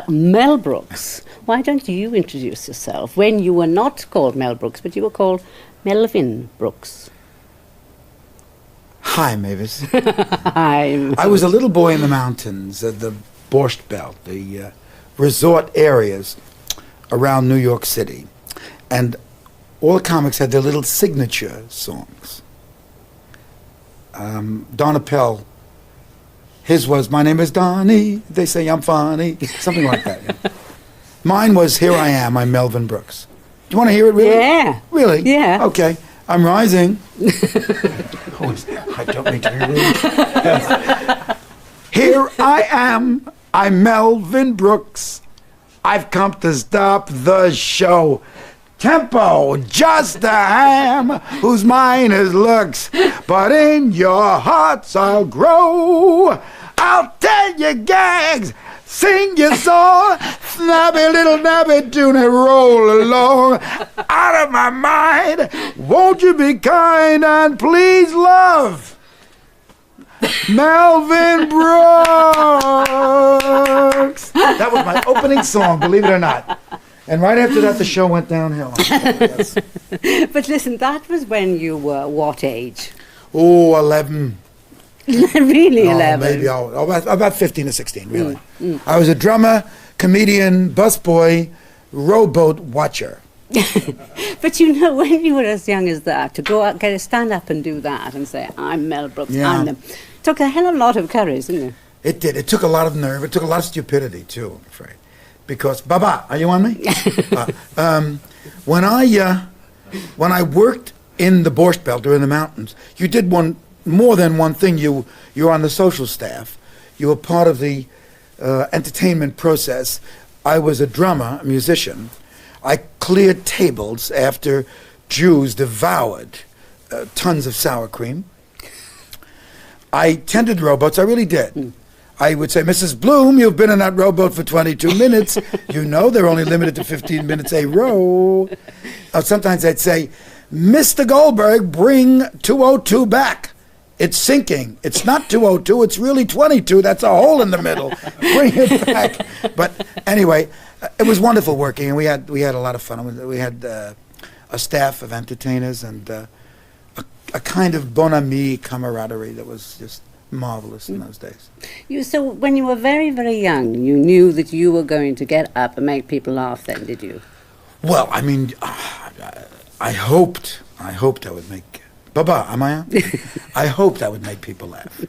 Mel Brooks. Why don't you introduce yourself when you were not called Mel Brooks, but you were called Melvin Brooks? Hi, Mavis. Hi. I was a little boy in the mountains, the Borscht Belt, the resort areas around New York City. And all the comics had their little signature songs. Donna Pell, his was, "My name is Donnie, they say I'm funny," something like that. Yeah. Mine was, "Here I am, I'm Melvin Brooks." Do you want to hear it really? Yeah. Really? Yeah. Okay. I'm rising. I don't mean to be rude. Yes. Here I am, I'm Melvin Brooks. I've come to stop the show. Tempo, just a ham, whose mine is looks, but in your hearts I'll grow. I'll tell you gags, sing your song, snappy little nappy tune and roll along. Out of my mind, won't you be kind and please love Melvin Brooks. That was my opening song, believe it or not. And right after that, the show went downhill. Yes. But listen, that was when you were what age? Oh, 11. Really, 11? Maybe about 15 or 16, really. I was a drummer, comedian, busboy, rowboat watcher. But you know, when you were as young as that, to go out, stand up and do that and say, "I'm Mel Brooks," I'm them, took a hell of a lot of courage, didn't it? It did. It took a lot of nerve. It took a lot of stupidity, too, I'm afraid. Because, Baba, are you on me? When I worked in the Borscht Belt or in the mountains, you did more than one thing. You were on the social staff. You were part of the entertainment process. I was a drummer, a musician. I cleared tables after Jews devoured tons of sour cream. I tended rowboats. I really did. I would say, "Mrs. Bloom, you've been in that rowboat for 22 minutes. You know they're only limited to 15 minutes a row." Sometimes I'd say, "Mr. Goldberg, bring 202 back. It's sinking. It's not 202, it's really 22. That's a hole in the middle. Bring it back." But anyway, it was wonderful working, and we had a lot of fun. We had a staff of entertainers and a kind of bon ami camaraderie that was just marvelous in those days. So when you were very, very young, you knew that you were going to get up and make people laugh then, did you? Well, I mean, I hoped I would make... Baba, am I on? I hoped I would make people laugh.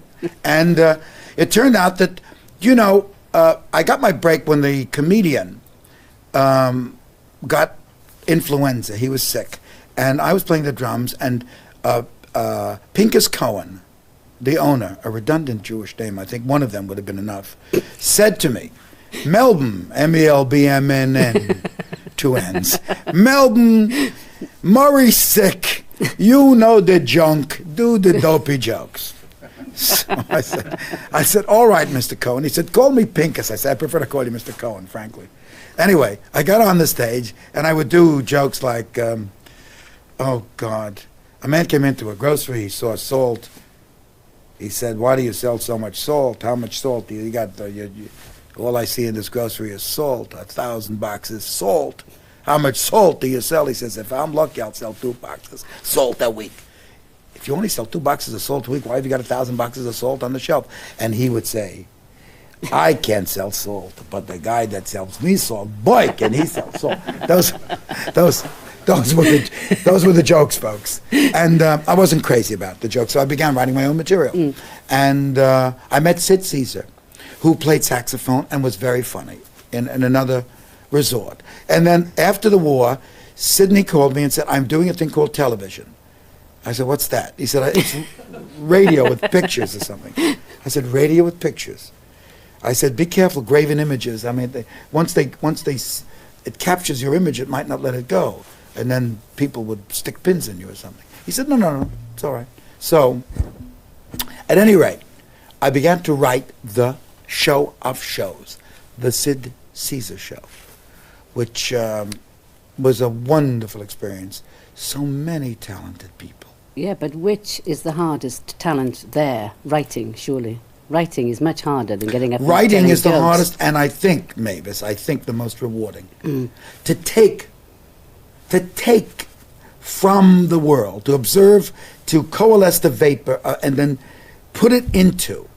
And it turned out that, I got my break when the comedian got influenza. He was sick. And I was playing the drums, and Pincus Cohen, the owner, a redundant Jewish name, I think one of them would have been enough, said to me, "Melvin, Melbmnn, two N's, Melvin, Murray's sick, you know the junk, do the dopey jokes." So I said, "All right, Mr. Cohen." He said, "Call me Pincus." I said, "I prefer to call you Mr. Cohen, frankly." Anyway, I got on the stage, and I would do jokes like, oh, God, a man came into a grocery, he saw salt. He said, "Why do you sell so much salt? How much salt do you got? All I see in this grocery is salt, 1,000 boxes salt. How much salt do you sell?" He says, "If I'm lucky, I'll sell 2 boxes salt a week." "If you only sell 2 boxes of salt a week, why have you got 1,000 boxes of salt on the shelf?" And he would say, "I can't sell salt, but the guy that sells me salt, boy, can he sell salt." Those were the jokes, folks. And I wasn't crazy about the jokes, so I began writing my own material. And I met Sid Caesar, who played saxophone and was very funny in another resort. And then after the war, Sidney called me and said, "I'm doing a thing called television." I said, "What's that?" He said, "It's radio with pictures or something." I said, "Radio with pictures." I said, "Be careful, graven images. I mean, once it captures your image, it might not let it go. And then people would stick pins in you or something." He said, No, it's all right." So, at any rate, I began to write the show of shows, the Sid Caesar Show, which was a wonderful experience. So many talented people. Yeah, but which is the hardest talent there? Writing, surely. Writing is much harder than getting up and Writing telling is the jokes. hardest, and I think, Mavis, the most rewarding. To take from the world, to observe, to coalesce the vapor, and then put it into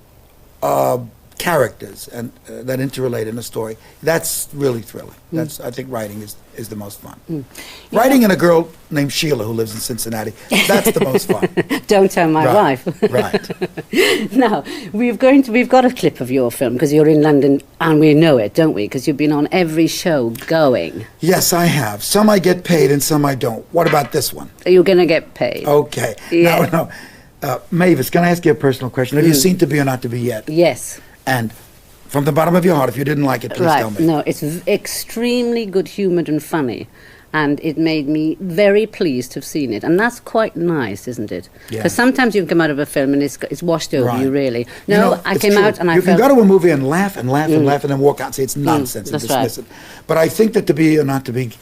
characters and that interrelate in a story. That's really thrilling. I think writing is the most fun. Writing in a girl named Sheila who lives in Cincinnati, that's the most fun. Don't tell my wife. Right. Now, we've got a clip of your film because you're in London and we know it, don't we? Because you've been on every show going. Yes, I have. Some I get paid and some I don't. What about this one? Are you going to get paid? Okay. Yeah. No. Mavis, can I ask you a personal question? Have you seen To Be or Not to Be yet? Yes. And from the bottom of your heart, if you didn't like it, please tell me. No, it's extremely good-humoured and funny. And it made me very pleased to have seen it. And that's quite nice, isn't it? Yeah. Because sometimes you can come out of a film and it's washed over you, really. No, You know, I it's came true. out and I You felt... can go to a movie and laugh and laugh and laugh and then walk out and say it's nonsense and dismiss it. But I think that To Be or Not to Be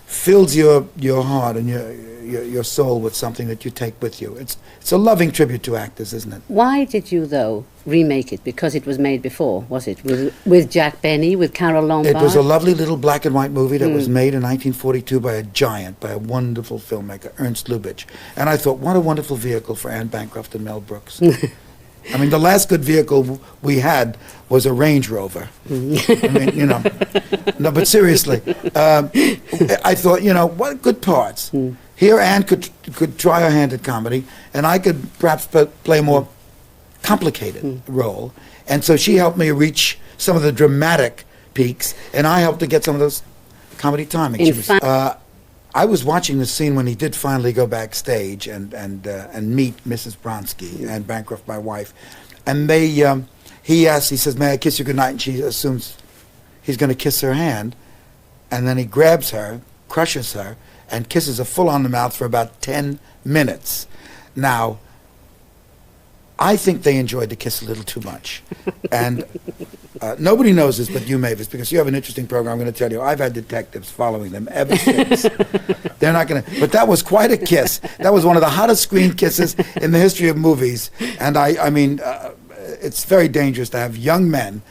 fills your heart and your soul with something that you take with you. It's a loving tribute to actors, isn't it? Why did you, though, remake it? Because it was made before, was it? With Jack Benny, with Carole Lombard? It was a lovely little black and white movie that was made in 1942 by a giant, by a wonderful filmmaker, Ernst Lubitsch. And I thought, what a wonderful vehicle for Anne Bancroft and Mel Brooks. I mean, the last good vehicle we had was a Range Rover. I mean, you know. No, but seriously, I thought, you know, what good parts. Here Anne could try her hand at comedy, and I could perhaps play a more complicated role. And so she helped me reach some of the dramatic peaks, and I helped to get some of those comedy timings. I was watching the scene when he did finally go backstage and meet Mrs. Bronsky and Bancroft, my wife, and he says, "May I kiss you goodnight?" And she assumes he's going to kiss her hand, and then he grabs her, crushes her, and kisses her full on the mouth for about 10 minutes. Now, I think they enjoyed the kiss a little too much. And nobody knows this but you, Mavis, because you have an interesting program. I'm going to tell you, I've had detectives following them ever since. They're not going to... But that was quite a kiss. That was one of the hottest screen kisses in the history of movies. And I mean, it's very dangerous to have young men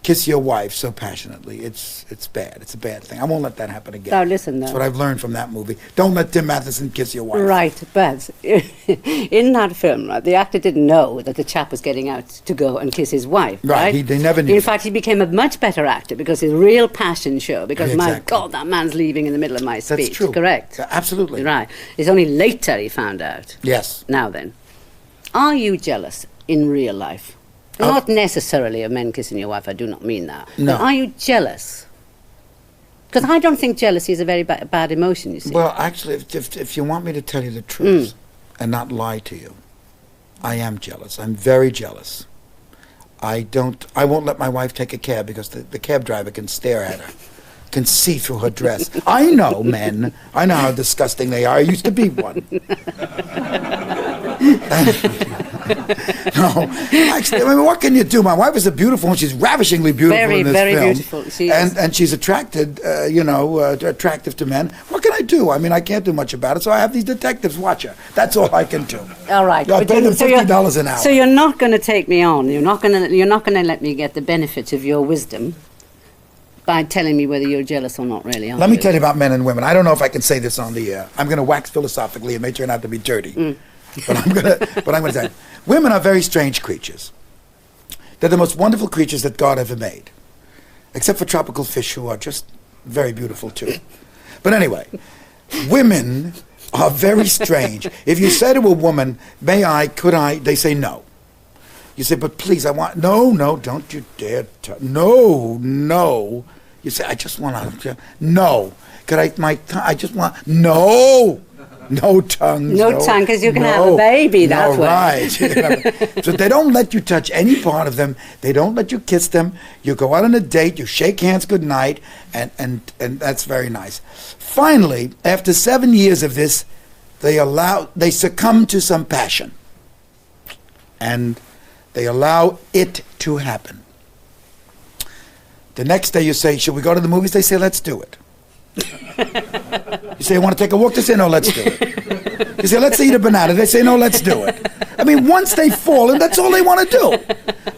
kiss your wife so passionately. It's bad. It's a bad thing. I won't let that happen again. Now listen, That's what I've learned from that movie. Don't let Tim Matheson kiss your wife. Right, but in that film, right, the actor didn't know that the chap was getting out to go and kiss his wife, right? They never knew. In fact, he became a much better actor because his real passion showed, because my God, that man's leaving in the middle of my speech. That's true. Correct? Absolutely. Right. It's only later he found out. Yes. Now then, are you jealous in real life? Not necessarily of men kissing your wife, I do not mean that. No. But are you jealous? Because I don't think jealousy is a very bad emotion, you see. Well, actually, if you want me to tell you the truth and not lie to you, I am jealous. I'm very jealous. I won't let my wife take a cab because the cab driver can stare at her, can see through her dress. I know men. I know how disgusting they are. I used to be one. No, actually, I mean, what can you do? My wife is a beautiful one. She's ravishingly beautiful in this very film. Beautiful. She is. And she's attracted, attractive to men. What can I do? I mean, I can't do much about it, so I have these detectives watch her. That's all I can do. All right. I pay them $50 an hour. So you're not going to take me on. You're not going to let me get the benefits of your wisdom by telling me whether you're jealous or not, really. Let me tell you about men and women. I don't know if I can say this on the air. I'm going to wax philosophically. It may turn out to be dirty. But I'm going to tell you. Women are very strange creatures. They're the most wonderful creatures that God ever made. Except for tropical fish, who are just very beautiful too. But anyway, women are very strange. If you say to a woman, "May I, could I?" they say no. You say, "But please, I want..." No, don't you dare. No. You say, "I just want to..." No. Could I, I just want... No. No tongues. No tongue, because you can have a baby that way. Right. So they don't let you touch any part of them. They don't let you kiss them. You go out on a date, you shake hands goodnight, and that's very nice. Finally, after 7 years of this, they succumb to some passion. And they allow it to happen. The next day you say, "Should we go to the movies?" They say, "Let's do it." You say, want to take a walk? They say, no, let's do it. You say, let's eat a banana. They say, no, let's do it. I mean, once they've fallen, that's all they want to do.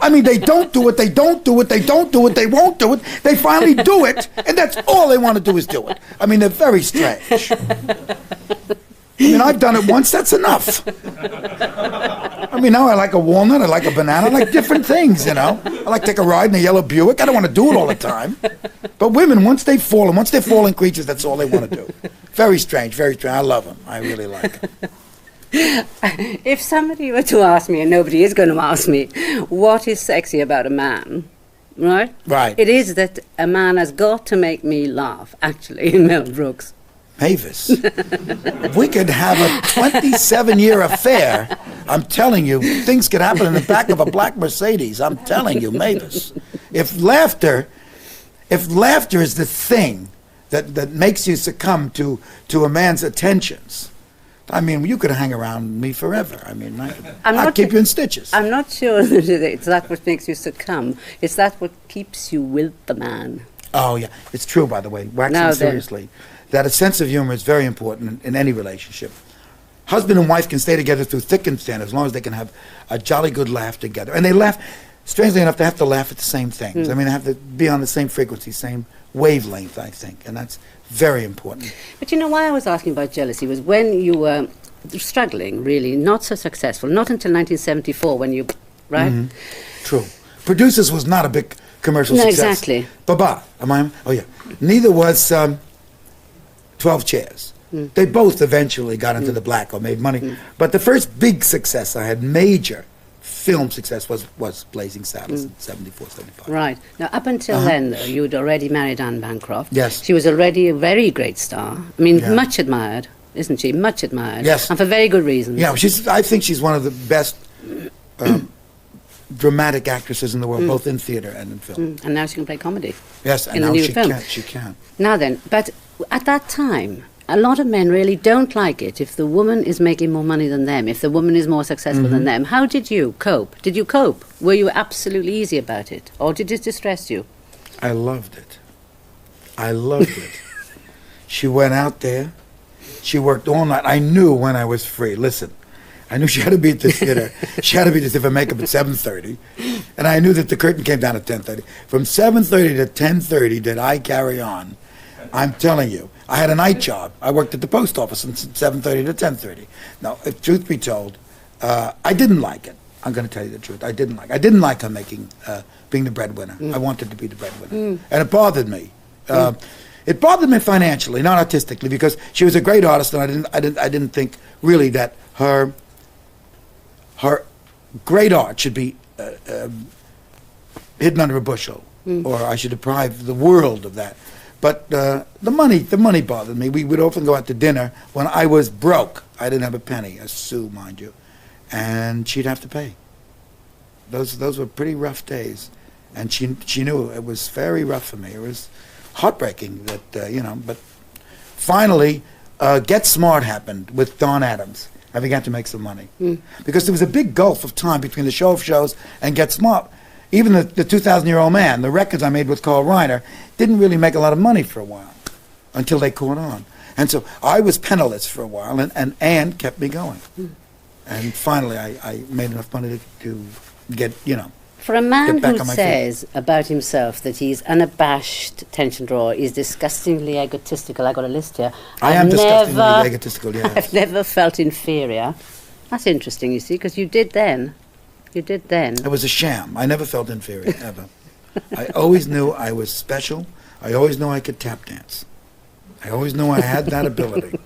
I mean, they don't do it, they don't do it, they don't do it, they won't do it. They finally do it, and that's all they want to do is do it. I mean, they're very strange. I mean, I've done it once, that's enough. I mean, now I like a walnut, I like a banana, I like different things, you know. I like to take a ride in a yellow Buick. I don't want to do it all the time. But women, once they've fallen, once they're fallen creatures, that's all they want to do. Very strange, very strange. I love them. I really like them. If somebody were to ask me, and nobody is going to ask me, what is sexy about a man, right? Right. It is that a man has got to make me laugh, actually, in Mel Brooks. Mavis, we could have a 27-year affair. I'm telling you, things could happen in the back of a black Mercedes. I'm telling you, Mavis. If laughter is the thing that makes you succumb to a man's attentions, I mean, you could hang around me forever. I mean, I'd keep you in stitches. I'm not sure that it's that what makes you succumb. It's that what keeps you with the man. Oh, yeah. It's true, by the way. Waxing seriously. That a sense of humor is very important in any relationship. Husband and wife can stay together through thick and thin as long as they can have a jolly good laugh together. And they laugh, strangely enough, they have to laugh at the same things. I mean, they have to be on the same frequency, same wavelength, I think. And that's very important. But you know why I was asking about jealousy was when you were struggling, really, not so successful, not until 1974 when you, right? Mm-hmm. True. Producers was not a big commercial success. Exactly. Baba, oh yeah. Neither was 12 Chairs. They both eventually got into the black or made money. But the first big success I had, major film success, was Blazing Saddles in 74, 75. Right. Now, up until then, though, you'd already married Anne Bancroft. Yes. She was already a very great star. I mean, much admired, isn't she? Much admired. Yes. And for very good reasons. Yeah, I think she's one of the best dramatic actresses in the world, both in theater and in film. And now she can play comedy. Yes, and in now the new film. She can. Now then, but at that time, a lot of men really don't like it if the woman is making more money than them, if the woman is more successful than them. How did you cope? Did you cope? Were you absolutely easy about it? Or did it distress you? I loved it. I loved it. She went out there. She worked all night. I knew when I was free. Listen, I knew she had to be at the theater. She had to be at the theater for makeup at 7:30. And I knew that the curtain came down at 10:30. From 7:30 to 10:30 did I carry on. I'm telling you. I had a night job. I worked at the post office from 7:30 to 10:30. Now, if truth be told, I didn't like it. I'm going to tell you the truth. I didn't like her being the breadwinner. I wanted to be the breadwinner. And it bothered me. It bothered me financially, not artistically, because she was a great artist, and I didn't think really that her great art should be hidden under a bushel, or I should deprive the world of that. But the money bothered me. We would often go out to dinner when I was broke. I didn't have a penny, a sou, mind you, and she'd have to pay. Those were pretty rough days, and she knew it was very rough for me. It was heartbreaking that But finally, Get Smart happened with Don Adams. I began to make some money because there was a big gulf of time between the Show of Shows and Get Smart. Even the 2,000-year-old man, the records I made with Carl Reiner, didn't really make a lot of money for a while until they caught on. And so I was penniless for a while, and Anne kept me going. And finally, I made enough money to get, For a man get back who on my says about himself that he's unabashed attention drawer, he's disgustingly egotistical. I got a list here. I am disgustingly egotistical, yes. I've never felt inferior. That's interesting, you see, because you did then. You did then. It was a sham. I never felt inferior, ever. I always knew I was special. I always knew I could tap dance. I always knew I had that ability.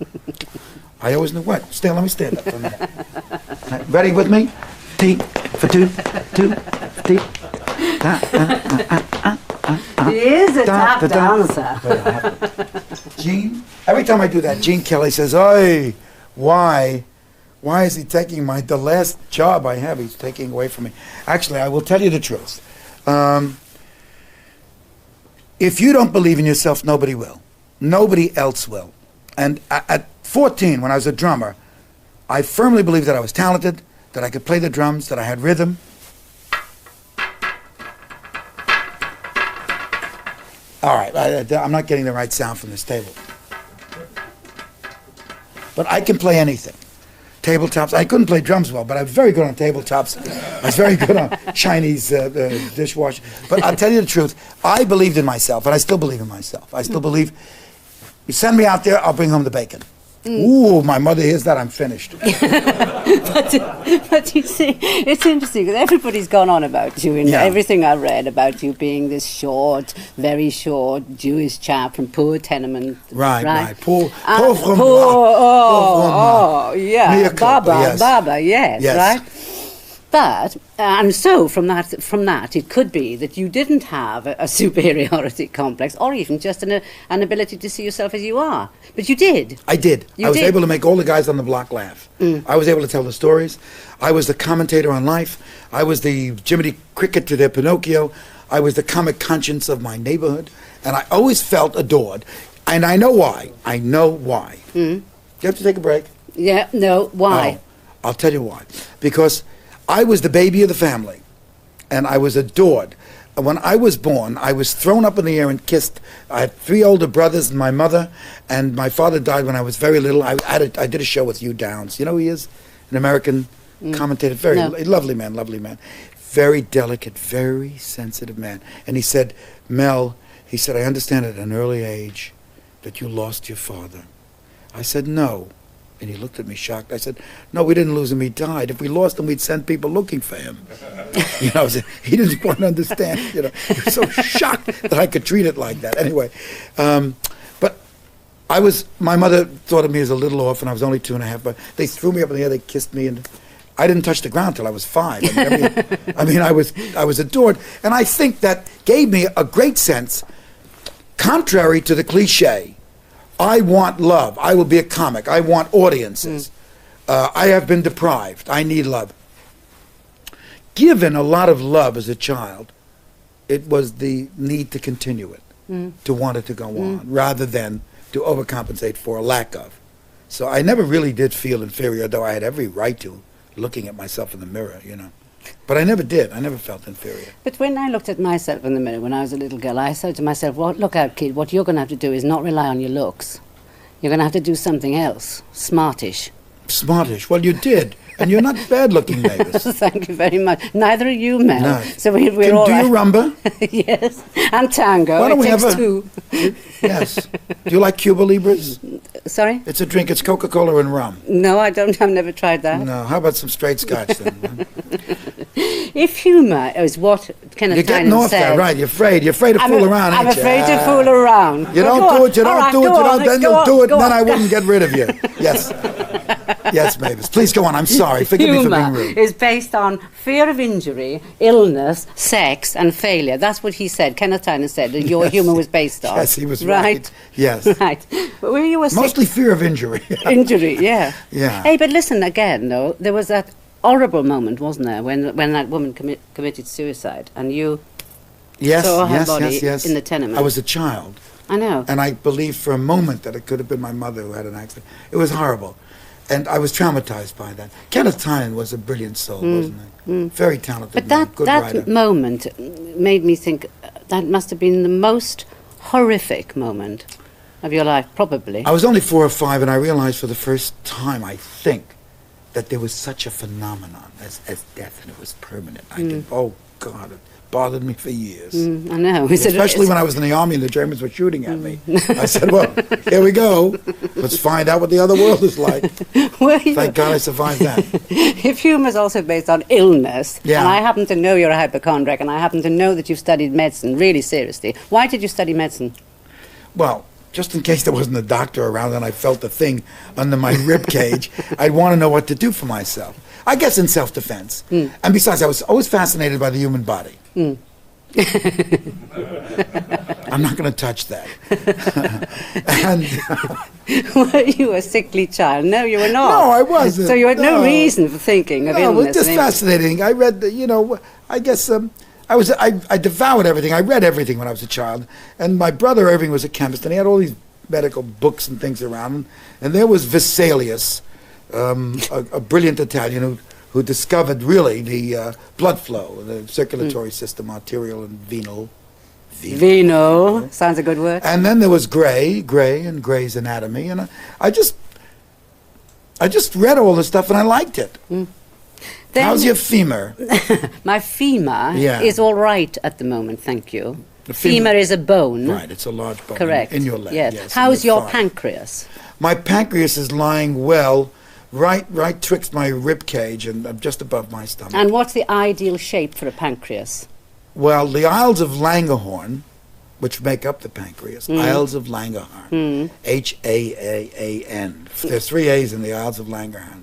I always knew what. Let me stand up for a minute. Ready with me? T for two, T. He is a tap dancer. Gene, every time I do that, Gene Kelly says, "Oi, why is he taking the last job I have, he's taking away from me?" Actually, I will tell you the truth. If you don't believe in yourself, nobody will. Nobody else will. And at 14, when I was a drummer, I firmly believed that I was talented, that I could play the drums, that I had rhythm. All right, I'm not getting the right sound from this table. But I can play anything. Tabletops. I couldn't play drums well, but I was very good on tabletops. I was very good on Chinese dishwasher. But I'll tell you the truth. I believed in myself, and I still believe in myself. I still believe, you send me out there, I'll bring home the bacon. Ooh, my mother hears that, I'm finished. But you see, it's interesting because everybody's gone on about you in everything I read about you being this short, very short Jewish chap from poor tenement. Right. Poor from yeah. Baba, yes, right? But, and so from that, it could be that you didn't have a superiority complex or even just an ability to see yourself as you are. But you did. I did. I was able to make all the guys on the block laugh. I was able to tell the stories. I was the commentator on life. I was the Jiminy Cricket to their Pinocchio. I was the comic conscience of my neighborhood. And I always felt adored. And I know why. You have to take a break? Yeah, no, why? Oh, I'll tell you why. Because I was the baby of the family, and I was adored. When I was born, I was thrown up in the air and kissed. I had 3 older brothers and my mother, and my father died when I was very little. I did a show with Hugh Downs. You know who he is? An American commentator. Lovely man. Very delicate, very sensitive man. And he said, Mel, I understand at an early age that you lost your father. I said, no. And he looked at me shocked. I said, no, we didn't lose him. He died. If we lost him, we'd send people looking for him. He didn't want to understand. He was so shocked that I could treat it like that. Anyway, but my mother thought of me as a little orphan. I was only 2.5, but they threw me up in the air. They kissed me, and I didn't touch the ground till I was 5. I was adored. And I think that gave me a great sense, contrary to the cliche, I want love. I will be a comic. I want audiences. I have been deprived. I need love. Given a lot of love as a child, it was the need to continue it, to want it to go on, rather than to overcompensate for a lack of. So I never really did feel inferior, though I had every right to, looking at myself in the mirror, But I never did. I never felt inferior. But when I looked at myself in the mirror when I was a little girl, I said to myself, well, look out, kid, what you're going to have to do is not rely on your looks. You're going to have to do something else, smartish. Smartish? Well, you did. And you're not bad-looking, Mavis. Thank you very much. Neither are you, Mel. No. So we're all right. Do you rumba? Yes. And tango. Why don't we takes have 2. Yes. Do you like Cuba Libres? Sorry? It's a drink. It's Coca-Cola and rum. No, I don't. I've never tried that. No. How about some straight scotch, then? If humour is what Kenneth You're getting Tynan off said... there, right. You're afraid to fool around, ain't I'm you? afraid to fool around. You don't do it, then you'll do it, and then I wouldn't get rid of you. Yes. Yes, Mavis. Please go on. I'm sorry. Forgive me for being rude. Humour is based on fear of injury, illness, sex, and failure. That's what he said. Kenneth Tynan said that your humour was based on. Yes, he was right. Yes. Right. But when you were mostly fear of injury. Injury, yeah. Yeah. Hey, but listen, again, though, there was that horrible moment, wasn't there, when that woman committed suicide, and you saw her body in the tenement. I was a child. I know. And I believed for a moment that it could have been my mother who had an accident. It was horrible. And I was traumatized by that. Kenneth Tynan was a brilliant soul, wasn't he? Very talented man, good writer. That moment made me think that must have been the most horrific moment of your life, probably. I was only 4 or 5, and I realized for the first time, I think, that there was such a phenomenon as death, and it was permanent. I did, oh, God, it bothered me for years. I know. Especially when I was in the army and the Germans were shooting at me. I said, well, here we go. Let's find out what the other world is like. Thank God I survived that. If humour is also based on illness, and I happen to know you're a hypochondriac, and I happen to know that you've studied medicine really seriously, why did you study medicine? Well, just in case there wasn't a doctor around and I felt the thing under my rib cage, I'd want to know what to do for myself. I guess in self-defense. And besides, I was always fascinated by the human body. I'm not going to touch that. Were you a sickly child? No, you were not. No, I wasn't. So you had no reason for thinking of illness. No, it was just fascinating. I read, I guess... I devoured everything. I read everything when I was a child. And my brother Irving was a chemist, and he had all these medical books and things around him. And there was Vesalius, a brilliant Italian who discovered really the blood flow, the circulatory system, arterial and venal, Vino. Sounds a good word. And then there was Grey and Grey's Anatomy, and I just read all this stuff and I liked it. How's your femur? My femur is all right at the moment, thank you. The femur is a bone. Right, it's a large bone. Correct. In your leg. Yes. How's your pancreas? My pancreas is lying well, right twixt my rib cage and just above my stomach. And what's the ideal shape for a pancreas? Well, the Isles of Langerhorn, which make up the pancreas, Isles of Langerhorn, H-A-A-A-N. There's 3 A's in the Isles of Langerhorn.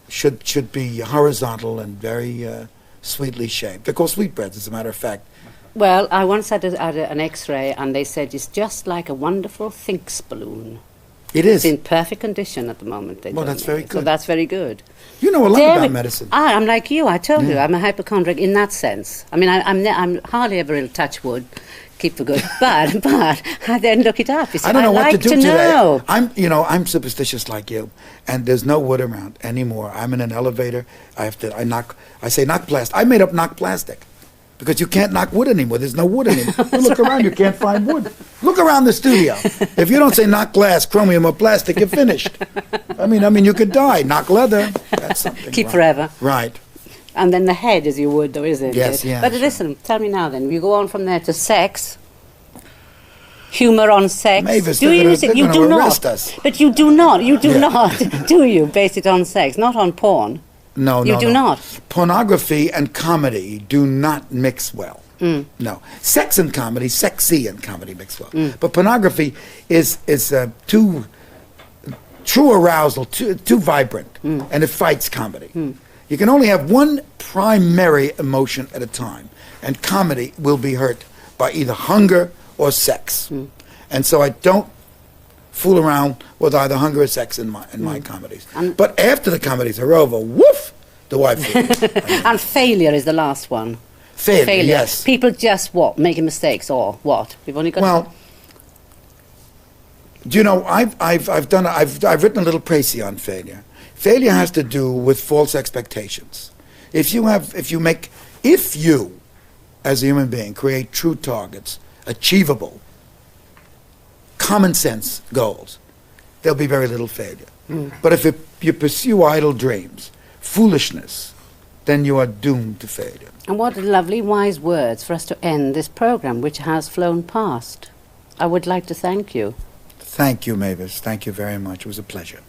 Should be horizontal and very sweetly shaped. They're called sweetbreads, as a matter of fact. Well, I once had an X-ray, and they said it's just like a wonderful Thinks balloon. It is. It's in perfect condition at the moment. Well, that's very good. So that's very good. You know a lot about medicine. I'm like you. I told you, I'm a hypochondriac in that sense. I mean, I'm hardly ever ill, touch wood, keep for good. But I then look it up. You see, I don't know what to do today. Know. I'm superstitious like you, and there's no wood around anymore. I'm in an elevator. I say knock plastic. I made up knock plastic. Because you can't knock wood anymore. There's no wood anymore. You look around, you can't find wood. Look around the studio. If you don't say knock glass, chromium, or plastic, you're finished. I mean, you could die. Knock leather. That's something. Keep forever. Right. And then the head is your wood, though, isn't it? Yes, yeah. But listen, tell me now then. You go on from there to sex. Humor on sex. Mavis, do you use it? You do arrest not. Us. But you do not. You do not. Do you base it on sex? Not on porn. No, you do not. Pornography and comedy do not mix well. No, sex and comedy, sexy and comedy mix well. But pornography is too true arousal, too vibrant, and it fights comedy. You can only have one primary emotion at a time, and comedy will be hurt by either hunger or sex. And so I don't fool around with either hunger or sex in my comedies. But after the comedies are over, woof, do I feel. And failure is the last one. Failure, yes. People just what? Making mistakes or what? We've only got. Well, do you know, I've written a little précis on failure. Failure has to do with false expectations. If you, as a human being, create true targets, achievable, common sense goals, there'll be very little failure. But if you pursue idle dreams, foolishness, then you are doomed to failure. And what lovely wise words for us to end this program, which has flown past. I would like to thank you. Thank you, Mavis. Thank you very much. It was a pleasure.